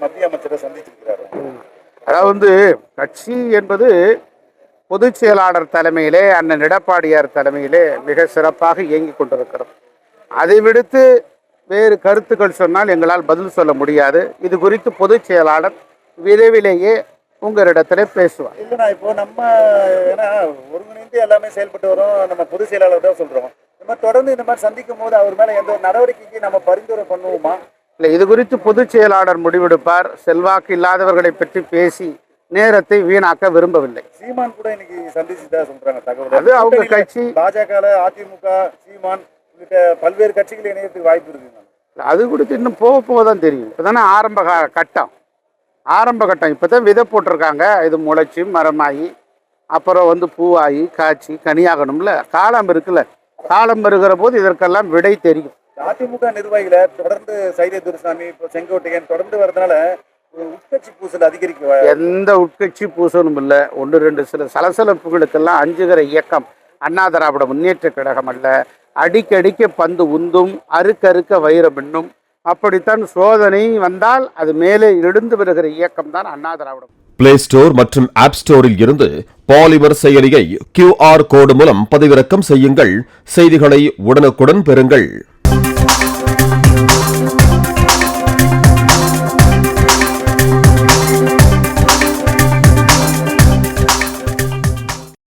மத்திய அமைச்சரை சந்திச்சிருக்கிறாரு. அதாவது கட்சி என்பது பொதுச் செயலாளர் தலைமையிலே அண்ணன் எடப்பாடியார் தலைமையிலே மிக சிறப்பாக இயங்கிக் கொண்டிருக்கிறது. அதை விடுத்து வேறு கருத்துக்கள் சொன்னால் எங்களால் பதில் சொல்ல முடியாது. இது குறித்து பொதுச் செயலாளர் விரைவிலேயே உங்களிடத்திலே பேசுவார். இல்லைண்ணா, இப்போ நம்ம ஏன்னா ஒருங்கிணைந்து எல்லாமே செயல்பட்டு வரோம். நம்ம பொதுச் செயலாளர் தான் சொல்றோம். இந்த மாதிரி தொடர்ந்து இந்த மாதிரி சந்திக்கும் போது அவர் மேல எந்த ஒரு நடவடிக்கைக்கு நம்ம பரிந்துரை பண்ணுவோமா? இல்லை, இது குறித்து பொதுச் செயலாளர் முடிவெடுப்பார். செல்வாக்கு இல்லாதவர்களை பற்றி பேசி நேரத்தை வீணாக்க விரும்பவில்லை. சீமான் கூட இன்னைக்கு சந்திச்சுதான் சொல்றாங்க தகவல். அது அவங்க கட்சி. பாஜக, அதிமுக, சீமான் உள்ளிட்ட பல்வேறு கட்சிகள் இணையத்துக்கு வாய்ப்பு இருக்கு. அது குறித்து இன்னும் போக தான் தெரியும். இப்போதானே ஆரம்ப கட்டம். இப்போ தான் விதை போட்டிருக்காங்க. இது முளைச்சி மரமாகி அப்புறம் பூவாகி காய்ச்சி கனியாகணும்ல. காலம் இருக்குல்ல. காலம் வருகிற போது இதற்கெல்லாம் விடை தெரியும். அதிமுக நிர்வாகிகளை தொடர்ந்து சைதை துரைசாமி, இப்போ செங்கோட்டையன் தொடர்ந்து வரதுனால உட்கட்சி பூசல் அதிகரிக்க எந்த உட்கட்சி பூசலும் இல்லை. 1-2 சில சலசலப்புகளுக்கெல்லாம் அஞ்சுகிற இயக்கம் அண்ணா திராவிட முன்னேற்ற கழகம் அல்ல. அடிக்கடிக்க பந்து உந்தும், அறுக்க வைரம் என்னும். அப்படித்தான் சோதனை வந்தால் அது மேலே எழுந்து வருகிற இயக்கம் தான் அண்ணா திராவிடம். பிளே ஸ்டோர் மற்றும் ஆப் ஸ்டோரில் இருந்து பாலிமர் செயலியை QR கோடு மூலம் பதிவிறக்கம் செய்யுங்கள். செய்திகளை உடனுக்குடன் பெறுங்கள்.